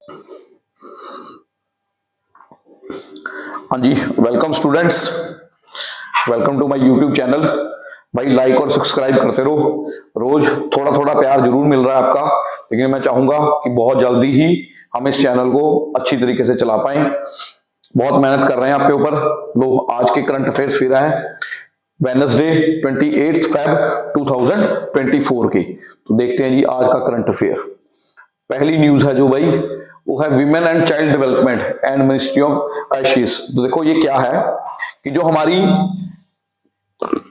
हाँ जी, welcome students, welcome to my YouTube channel. भाई लाइक और सब्सक्राइब करते रहो। रोज थोड़ा थोड़ा प्यार जरूर मिल रहा है आपका, लेकिन मैं चाहूंगा कि बहुत जल्दी ही हम इस चैनल को अच्छी तरीके से चला पाएं। बहुत मेहनत कर रहे हैं आपके ऊपर। लो आज के करंट अफेयर्स फिर है वेडनेसडे 28 फेब 2024 की। तो देखते हैं जी आज का करंट अफेयर। पहली न्यूज है जो भाई वो है women and child development and ministry of Ashish. तो देखो ये क्या है कि जो हमारी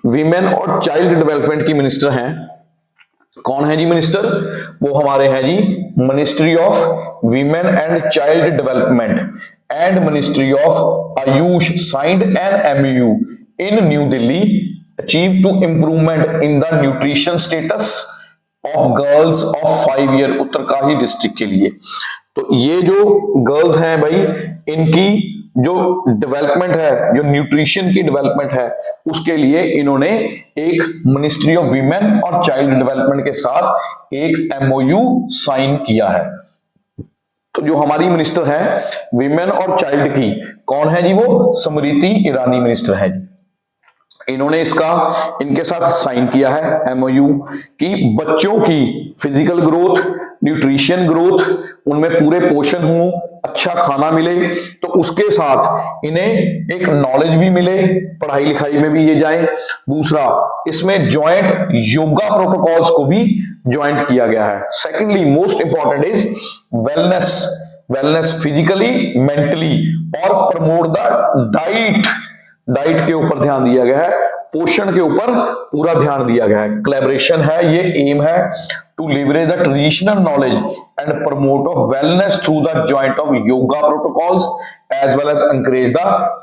विमेन और चाइल्ड डेवलपमेंट की मिनिस्टर हैं, कौन है जी मिनिस्टर? वो हमारे हैं जी ministry of women and child development and ministry of Ayush signed an MoU in New Delhi achieve to improvement in the nutrition status of girls of 5 year Uttarkashi district के लिए। तो ये जो गर्ल्स हैं भाई, इनकी जो डेवलपमेंट है, जो न्यूट्रिशन की डेवलपमेंट है, उसके लिए इन्होंने एक मिनिस्ट्री ऑफ वीमेन और चाइल्ड डेवलपमेंट के साथ एक एमओयू साइन किया है। तो जो हमारी मिनिस्टर है वीमेन और चाइल्ड की, कौन है जी? वो स्मृति ईरानी मिनिस्टर है जी। इन्होंने इसका इनके साथ साइन किया है एमओयू कि बच्चों की फिजिकल ग्रोथ, न्यूट्रिशन ग्रोथ, उनमें पूरे पोषण हो, अच्छा खाना मिले, तो उसके साथ इन्हें एक नॉलेज भी मिले, पढ़ाई लिखाई में भी ये जाए। दूसरा, इसमें जॉइंट योगा प्रोटोकॉल्स को भी ज्वाइंट किया गया है। Secondly most important is wellness physically mentally और प्रमोट द डाइट के ऊपर ध्यान दिया गया है, पोषण के ऊपर पूरा ध्यान दिया गया है। कोलैबोरेशन है, ये एम है to leverage the traditional knowledge and promote of wellness through the joint of yoga protocols as well as encourage the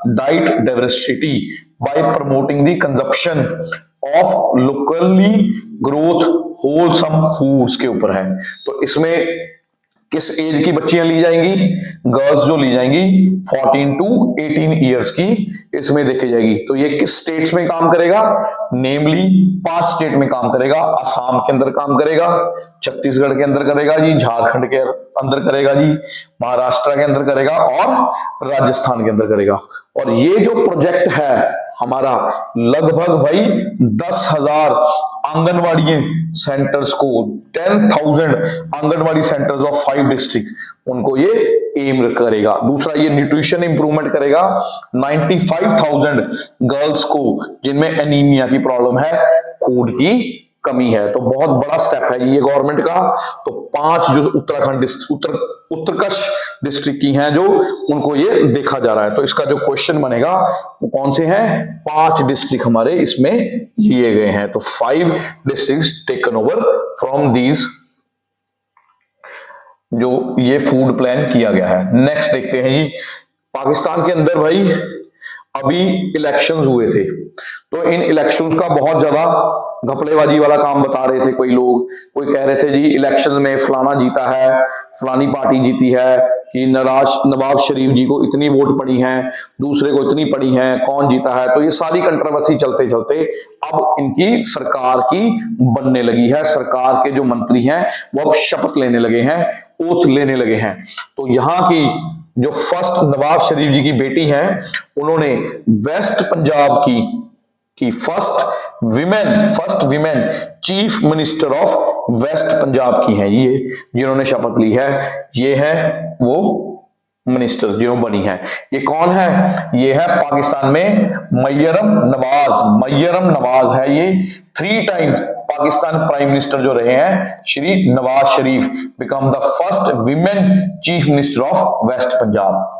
diet diversity by promoting the consumption of locally growth wholesome foods के ऊपर है। तो इसमें किस as की बच्चियां ली जाएंगी? Girls जो ली जाएंगी 14 टू 18 ईयर्स की, इसमें देखी जाएगी। तो ये किस स्टेट्स में काम करेगा? नेमली 5 स्टेट में काम करेगा। असम के अंदर काम करेगा, छत्तीसगढ़ के अंदर करेगा जी, झारखंड के अंदर करेगा जी, महाराष्ट्र के अंदर करेगा और राजस्थान के अंदर करेगा। और ये जो प्रोजेक्ट है हमारा, लगभग भाई 10,000 आंगनवाड़ी सेंटर्स को, 10,000 आंगनवाड़ी सेंटर्स ऑफ 5 डिस्ट्रिक्ट, उनको ये एम करेगा। दूसरा, ये न्यूट्रिशन इंप्रूवमेंट करेगा 95,000 गर्ल्स को जिनमें एनीमिया की प्रॉब्लम है, खून की कमी है। तो बहुत बड़ा स्टेप है ये गवर्नमेंट का। तो 5 जो उत्तराखंड उत्तरकश डिस्ट्रिक्ट की हैं जो, उनको ये देखा जा रहा है। तो इसका जो क्वेश्चन बनेगा वो कौन से हैं? 5 डिस्ट्रिक्ट हमारे इसमें लिए गए हैं। तो 5 districts taken over from these, जो ये फूड प्लान किया गया है। नेक्स्ट देखते हैं जी, पाकिस्तान के अंदर भाई अभी इलेक्शंस हुए थे, तो इन इलेक्शंस का बहुत ज्यादा घपलेबाजी वाला काम बता रहे थे कोई लोग। कोई कह रहे थे जी इलेक्शंस में फलाना जीता है, फलानी पार्टी जीती है, कि नवाज शरीफ जी को इतनी वोट पड़ी हैं, दूसरे को इतनी पड़ी हैं, कौन जीता है। तो ये सारी कंट्रोवर्सी चलते चलते अब इनकी सरकार की बनने लगी है। सरकार के जो मंत्री हैं वो अब शपथ लेने लगे हैं, ओथ लेने लगे हैं। तो यहाँ की जो फर्स्ट नवाज शरीफ जी की बेटी हैं, उन्होंने वेस्ट पंजाब की first women chief minister of West Punjab की हैं ये, जिन्होंने शपथ ली है। ये है वो मिनिस्टर जो बनी है। ये कौन है? ये है पाकिस्तान में मय्यरम नवाज है ये। 3 टाइम्स पाकिस्तान प्राइम मिनिस्टर जो रहे हैं Shri Nawaz Sharif, become the first women chief minister of West Punjab.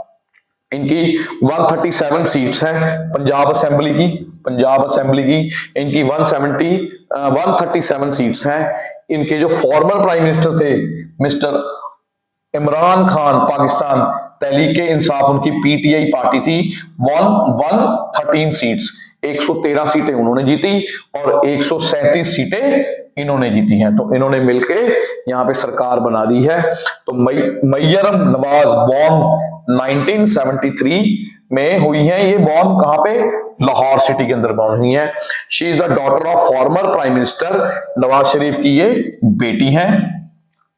इनकी 137 सीट्स हैं पंजाब असेंबली की इनकी 137 सीट्स हैं। इनके जो फॉर्मर प्राइम मिनिस्टर थे मिस्टर इमरान खान, पाकिस्तान तहरीक इंसाफ उनकी पीटीआई पार्टी थी, 113 सीट्स, 113 सीटें उन्होंने जीती और 137 सीटें इन्होंने जीती हैं। तो इन्होंने मिलके यहाँ पे सरकार बना दी है। तो मय्यरम नवाज बॉर्न 1973 में हुई हैं। ये बॉर्न कहाँ पे? लाहौर सिटी के अंदर बॉर्न हुई हैं। She is the daughter of former prime minister Nawaz Sharif की ये बेटी हैं।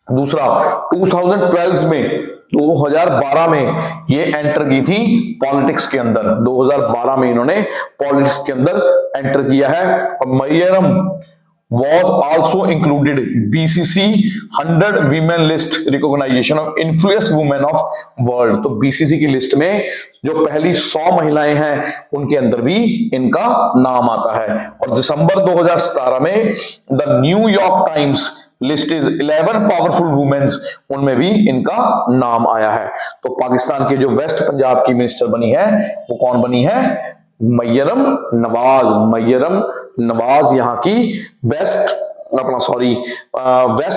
दूसरा, 2012 में 2012 में ये एंटर की थी पॉलिटिक्स के अंदर। 2012 में इन्होंने पॉलिटिक्स के अंदर एंटर किया है। और मय्यरम was also included BCC 100 women list recognition of influence women of world। तो BCC की लिस्ट में जो पहली 100 महिलाएं हैं उनके अंदर भी इनका नाम आता है। और दिसंबर 2017 में the New York Times list is 11 powerful womens, उनमें भी इनका नाम आया है। तो पाकिस्तान के जो वेस्ट पंजाब की मिनिस्टर बनी है वो कौन बनी है? मय्यरम नवाज। मय्यरम नवाज यहाँ की वेस्ट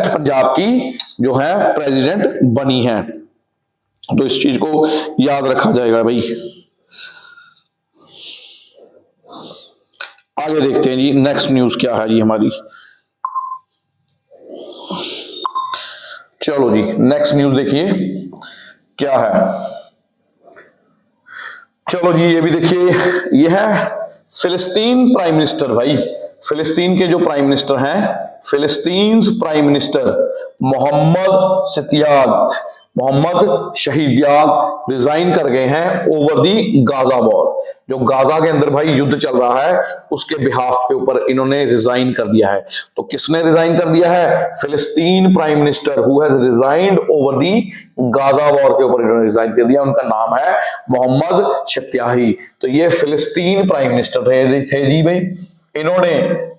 पंजाब की जो है प्रेसिडेंट बनी है। तो इस चीज को याद रखा जाएगा भाई। आगे देखते हैं जी नेक्स्ट न्यूज क्या है जी हमारी। चलो जी नेक्स्ट न्यूज देखिए क्या है। चलो जी ये भी देखिए, ये है फिलिस्तीन प्राइम मिनिस्टर। भाई फिलिस्तीन के जो प्राइम मिनिस्टर हैं, फिलिस्तीन प्राइम मिनिस्टर मोहम्मद शहीदियाद रिजाइन कर गए हैं ओवर दी गाजा वॉर। जो गाजा के अंदर भाई युद्ध चल रहा है उसके बिहाफ के ऊपर इन्होंने रिजाइन कर दिया है। तो किसने रिजाइन कर दिया है? फिलिस्तीन prime minister who has resigned over the Gaza war के ऊपर इन्होंने रिजाइन कर दिया। उनका नाम है मोहम्मद शत्याही। तो ये फिलिस्तीन प्राइम मिनिस्टर थे जी भाई। इन्होंने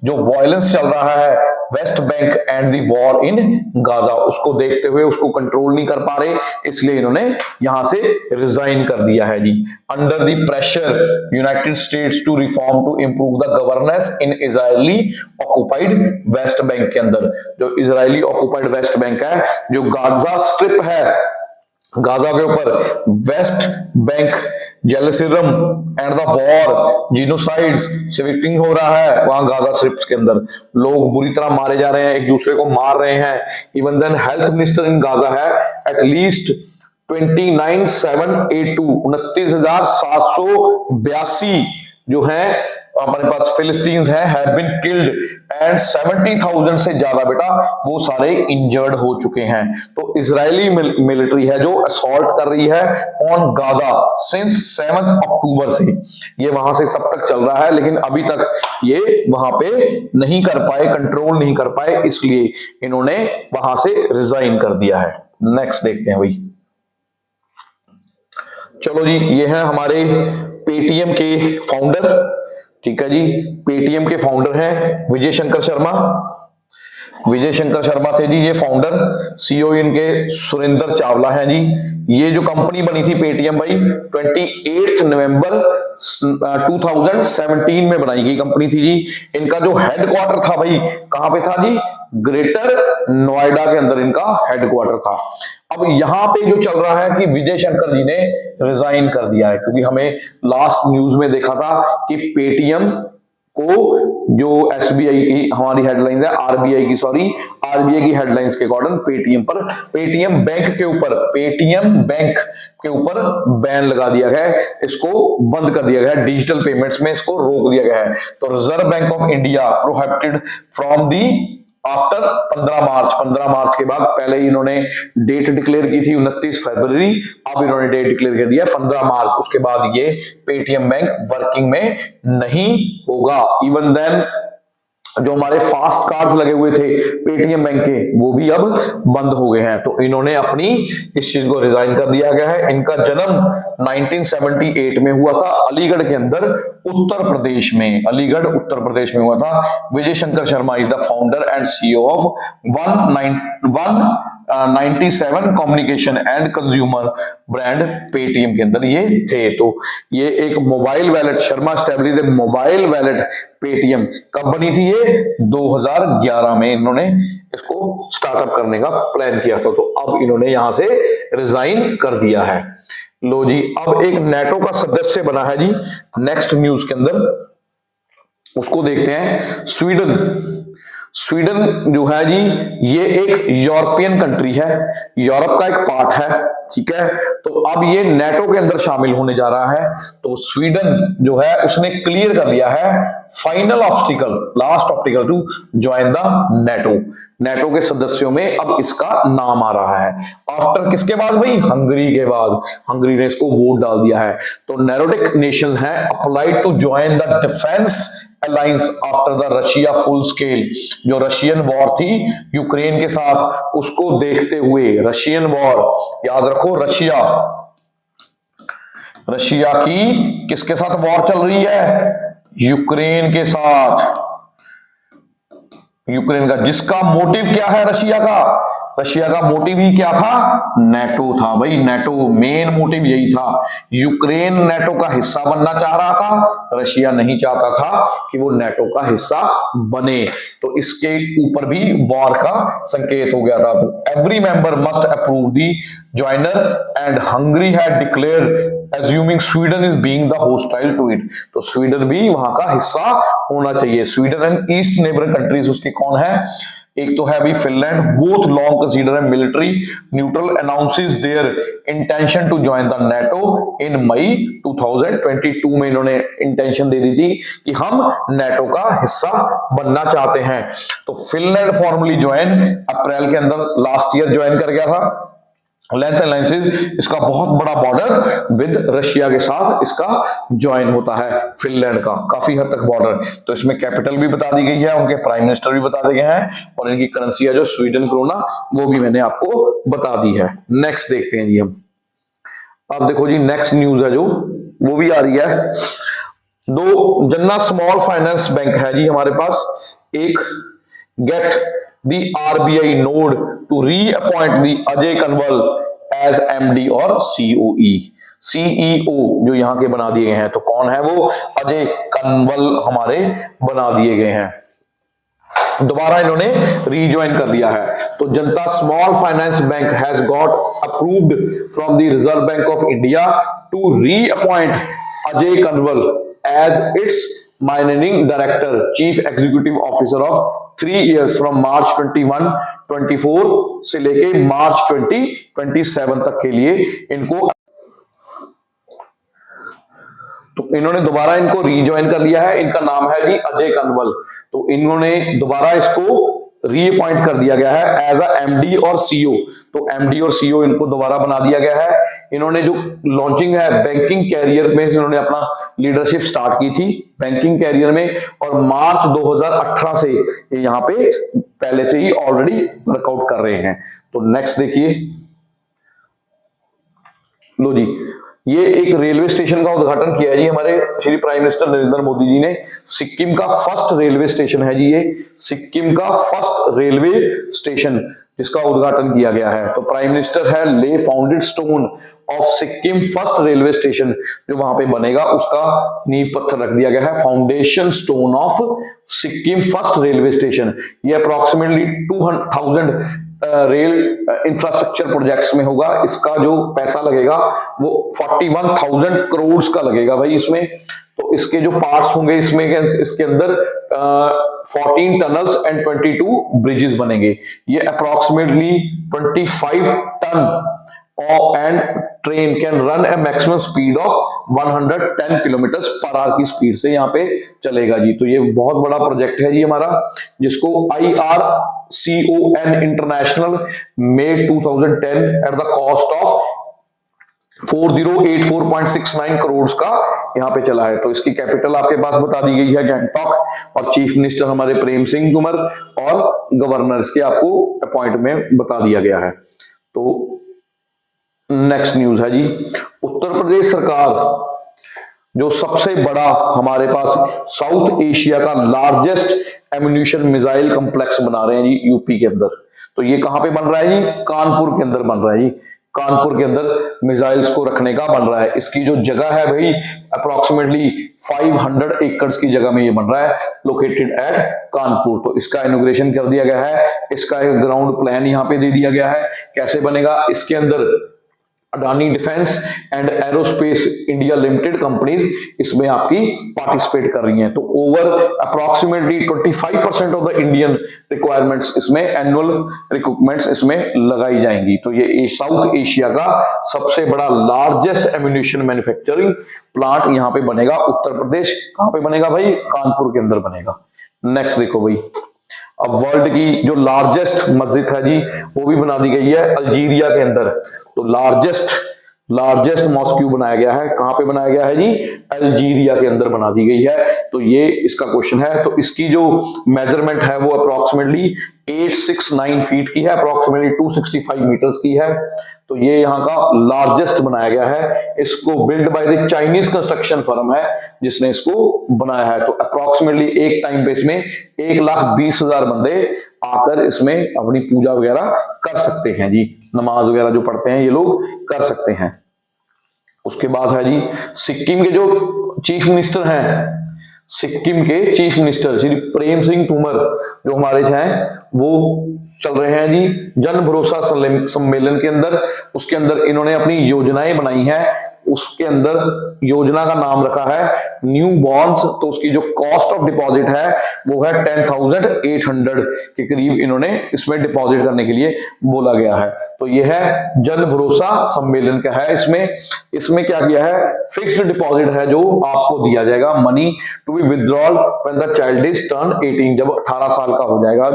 जो वायलेंस चल रहा है West Bank and the war in Gaza, उसको देखते हुए उसको कंट्रोल नहीं कर पा रहे, इसलिए इन्होंने यहां से रिजाइन कर दिया है जी। Under the pressure United States to reform to improve the governance in Israeli occupied West Bank के अंदर, जो इजरायली ऑक्युपाइड वेस्ट बैंक है, जो गाजा स्ट्रिप है, गाजा के ऊपर West Bank Jerusalem and the war genocides shifting हो रहा है वहां गाजा स्ट्रिप्स के अंदर। लोग बुरी तरह मारे जा रहे हैं, एक दूसरे को मार रहे हैं। Even then health minister in Gaza है एटलीस्ट 29,782 जो है हमारे पास फिलिस्तीन्स हैं हैव बीन किल्ड एंड 70,000 से ज्यादा बेटा वो सारे इंजर्ड हो चुके हैं। तो इजरायली मिलिट्री है जो असॉल्ट कर रही है ऑन गाजा सिंस 7 अक्टूबर से। ये वहां से तब तक चल रहा है लेकिन अभी तक ये वहां पे नहीं कर पाए, कंट्रोल नहीं कर पाए, इसलिए इन्होंने वहां से रिजाइन कर दिया है। नेक्स्ट देखते हैं भाई। चलो जी ये है हमारे पेटीएम के फाउंडर, ठीक है जी। पेटीएम के फाउंडर हैं विजय शंकर शर्मा। विजय शंकर शर्मा थे जी ये फाउंडर। सीईओ इनके सुरेंद्र चावला हैं जी। ये जो कंपनी बनी थी पेटीएम भाई 28 नवंबर 2017 में बनाई गई कंपनी थी जी। इनका जो हेडक्वार्टर था भाई कहां पे था जी? ग्रेटर नोएडा के अंदर इनका हेडक्वार्टर था। अब यहां पे जो चल रहा है कि विजय शंकर जी ने रिजाइन कर दिया है, क्योंकि हमें लास्ट न्यूज में देखा था कि पेटीएम को जो एसबीआई की हमारी हेडलाइंस है आरबीआई की हेडलाइंस के अकॉर्डिंग पेटीएम बैंक के ऊपर बैन लगा दिया गया है, इसको बंद कर दिया गया है, डिजिटल पेमेंट्स में इसको रोक दिया गया है। तो reserve Bank of India prohibited from the after 15 मार्च के बाद, पहले ही इन्होंने डेट डिक्लेयर की थी 29 फरवरी, अब इन्होंने डेट डिक्लेयर कर दिया 15 मार्च। उसके बाद ये पेटीएम बैंक वर्किंग में नहीं होगा। इवन देन जो हमारे फास्ट कार्ड्स लगे हुए थे पेटीएम बैंक के वो भी अब बंद हो गए हैं। तो इन्होंने अपनी इस चीज को रिजाइन कर दिया गया है। इनका जन्म 1978 में हुआ था अलीगढ़ के अंदर उत्तर प्रदेश में, अलीगढ़ उत्तर प्रदेश में हुआ था। Vijay Shankar Sharma is the founder and CEO of 197 communication and consumer brand Paytm के अंदर ये थे। तो ये एक mobile wallet, Sharma established the mobile wallet Paytm कब बनी थी? ये 2011 में इन्होंने इसको स्टार्टअप करने का प्लान किया था। तो अब इन्होंने यहां से रिजाइन कर दिया है। लो जी अब एक नेटो का सदस्य बना है जी नेक्स्ट न्यूज के अंदर, उसको देखते हैं। स्वीडन जो है जी ये एक यूरोपियन कंट्री है, यूरोप का एक पार्ट है। ठीक है। तो अब ये नेटो के अंदर शामिल होने जा रहा है। तो स्वीडन जो है उसने क्लियर कर लिया है final obstacle, last obstacle to join the NATO. NATO के सदस्यों में अब इसका नाम आ रहा है। आफ्टर किसके बाद भाई? हंगरी के बाद। हंगरी ने इसको वोट डाल दिया है। तो नॉर्डिक नेशंस हैं applied to join the defence alliance after the Russia full scale. जो रशियन वॉर थी यूक्रेन के साथ, उसको देखते हुए, रशियन वॉर याद रखो, रशिया की किसके साथ वॉर चल रही है? यूक्रेन के साथ। यूक्रेन का, जिसका मोटिव क्या है? रशिया का मोटिव ही क्या था? नेटो था भाई। नेटो मेन मोटिव यही था। यूक्रेन नेटो का हिस्सा बनना चाह रहा था, रशिया नहीं चाहता था कि वो नेटो का हिस्सा बने। तो इसके ऊपर भी वॉर का संकेत हो गया था। Every member must approve the joiner and Hungary had declared assuming Sweden is being the hostile to it. तो स्वीडन भी वहां का हिस्सा होना चाहिए। Sweden and east neighbour countries उसके कौन है? एक तो है भी Finland, both long consider military neutral, announces their intention to join the NATO in May 2022 में इन्होंने इंटेंशन दे दी थी कि हम नेटो का हिस्सा बनना चाहते हैं। तो फिनलैंड फॉर्मली ज्वाइन अप्रैल के अंदर लास्ट ईयर ज्वाइन कर गया था। लेंथ एनालिसिस, इसका बहुत बड़ा बॉर्डर विद रशिया के साथ इसका ज्वाइन होता है फिनलैंड का, काफी हद तक बॉर्डर। तो इसमें कैपिटल भी बता दी गई है, उनके प्राइम मिनिस्टर भी बता दिए गए हैं, और इनकी करेंसी है जो स्वीडन क्रोना, वो भी मैंने आपको बता दी है। नेक्स्ट देखते हैं जी हम। अब देखो जी नेक्स्ट न्यूज है जो वो भी आ रही है। दो जन्ना स्मॉल फाइनेंस बैंक है जी हमारे पास, एक gate the RBI node to reappoint the Ajay Kanwal as MD और CEO जो यहां के बना दिए गए हैं। तो कौन है वो? अजय कनवल हमारे बना दिए गए हैं। दोबारा इन्होंने रीज्वाइन कर लिया है। तो Janata small finance bank has got approved from the Reserve Bank of India to reappoint Ajay Kanwal as its managing director chief executive officer of 3 years from March 21-24 से लेके मार्च 2027 तक के लिए इनको, तो इन्होंने दोबारा इनको रीज्वाइन कर लिया है। इनका नाम है जी अजय कनवल। तो इन्होंने दोबारा इसको रीअपॉइंट कर दिया गया है एज अ एमडी और सीईओ। तो एमडी और सीईओ इनको दोबारा बना दिया गया है। इन्होंने जो लॉन्चिंग है बैंकिंग कैरियर में, इन्होंने अपना लीडरशिप स्टार्ट की थी बैंकिंग कैरियर में, और मार्च 2018 से ये यहाँ पे पहले से ही ऑलरेडी वर्कआउट कर रहे हैं। तो नेक्स्ट देखिए, लो जी, ये एक रेलवे स्टेशन का उद्घाटन किया है जी हमारे श्री प्राइम मिनिस्टर नरेंद्र मोदी जी ने। सिक्किम का फर्स्ट रेलवे स्टेशन है जी ये, सिक्किम का फर्स्ट रेलवे स्टेशन जिसका उद्घाटन किया गया है। तो प्राइम मिनिस्टर है ले founded stone of Sikkim first railway station, जो वहां पे बनेगा उसका नींव पत्थर रख दिया गया है, foundation stone of Sikkim first railway station. ये अप्रोक्सीमेटली 2000 रेल इंफ्रास्ट्रक्चर प्रोजेक्ट्स में होगा। इसका जो पैसा लगेगा वो 41,000 करोड़ का लगेगा भाई इसमें। तो इसके जो पार्ट्स होंगे इसमें, इसके अंदर 14 टनल्स एंड 22 ब्रिजेस बनेंगे। ये approximately 25 ton and train can run a maximum speed of 110 kilometre पर आवर की स्पीड से यहाँ पे चलेगा जी। तो ये बहुत बड़ा प्रोजेक्ट है जी हमारा, जिसको IRCON international made 2010 at the cost of 4084.69 crore का यहाँ पे चला है। तो इसकी कैपिटल आपके पास बता दी गई है गैंगटॉक, और चीफ मिनिस्टर हमारे प्रेम सिंह तोमर, और गवर्नर इसके आपको अपॉइंट में बता दिया गया है। तो नेक्स्ट न्यूज है जी, उत्तर प्रदेश सरकार जो सबसे बड़ा हमारे पास साउथ एशिया का लार्जेस्ट एम्यूनिशन मिसाइल कॉम्प्लेक्स बना रहे हैं जी यूपी के अंदर। तो ये कहां पे बन रहा है जी? कानपुर के अंदर बन रहा है जी। कानपुर के अंदर मिसाइल्स को रखने का बन रहा है। इसकी जो जगह है भाई अप्रोक्सीमेटली 500 एकड़ की जगह में ये बन रहा है, लोकेटेड एट कानपुर। तो इसका इनॉग्रेशन कर दिया गया है। इसका एक ग्राउंड प्लान यहाँ पे दे दिया गया है कैसे बनेगा। इसके अंदर Adani defence and aerospace India limited companies इसमें आपकी पार्टिसिपेट कर रही हैं। तो over approximately 25% of the Indian requirements इसमें एनुअल रिक्वायरमेंट्स इसमें लगाई जाएंगी। तो ये साउथ एशिया का सबसे बड़ा लार्जेस्ट एम्यूनिशन मैन्युफैक्चरिंग प्लांट यहाँ पे बनेगा। उत्तर प्रदेश कहां पे बनेगा भाई? कानपुर के अंदर बनेगा। नेक्स्ट देखो भाई, अब वर्ल्ड की जो लार्जेस्ट मस्जिद है जी वो भी बना दी गई है अल्जीरिया के अंदर। तो लार्जेस्ट मॉस्क्यू बनाया गया है, कहां पे बनाया गया है जी? अल्जीरिया के अंदर बना दी गई है। तो ये इसका क्वेश्चन है। तो इसकी जो मेजरमेंट है वो अप्रोक्सीमेटली 869 फीट की है, अप्रोक्सीमेटली 265 मीटर्स की है। तो ये यहाँ का लार्जेस्ट बनाया गया है। इसको build by the Chinese construction firm है जिसने इसको बनाया है। तो अप्रोक्सीमेटली एक टाइम पे इसमें 1,20,000 बंदे आकर इसमें अपनी पूजा वगैरह कर सकते हैं जी, नमाज वगैरह जो पढ़ते हैं ये लोग कर सकते हैं। उसके बाद है जी सिक्किम के जो चीफ मिनिस्टर हैं, सिक्किम के चीफ मिनिस्टर श्री प्रेम सिंह तोमर जो हमारे हैं वो चल रहे हैं जी जन भरोसा सम्मेलन के अंदर। उसके अंदर इन्होंने अपनी योजनाएं बनाई हैं, उसके अंदर योजना का नाम रखा है न्यू बॉन्ड्स। तो उसकी जो कॉस्ट ऑफ डिपॉजिट है वो है 10,800 के करीब इन्होंने इसमें डिपॉजिट करने के लिए बोला गया है। तो ये है जन भरोसा सम्मेलन का है। इसमें क्या किया है? फिक्स्ड डिपॉजिट है जो आपको दिया जाएगा, money to be withdrawal when the child is turn 18। जब 18 साल का हो जाएगा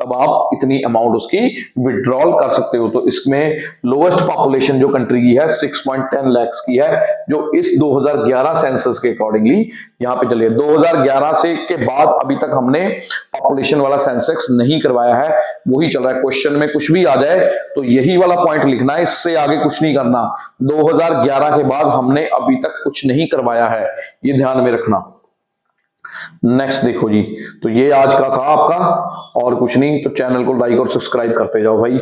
तब आप इतनी अमाउंट उसकी विथड्रॉल कर सकते हो। तो इसमें लोएस्ट पॉपुलेशन जो कंट्री की है 6.10 लाख की है, जो इस 2011 सेंसस के अकॉर्डिंगली यहाँ पे चलिए 2011 से के बाद अभी तक हमने पॉपुलेशन वाला सेंसस नहीं करवाया है, वही चल रहा है। क्वेश्चन में कुछ भी आ जाए तो यही वाला पॉइंट लिखना है, इससे आगे कुछ नहीं करना। 2011 के बाद हमने अभी तक कुछ नहीं करवाया है, ये ध्यान में रखना। नेक्स्ट देखो जी, तो ये आज का था आपका और कुछ नहीं। तो चैनल को लाइक और सब्सक्राइब करते जाओ भाई।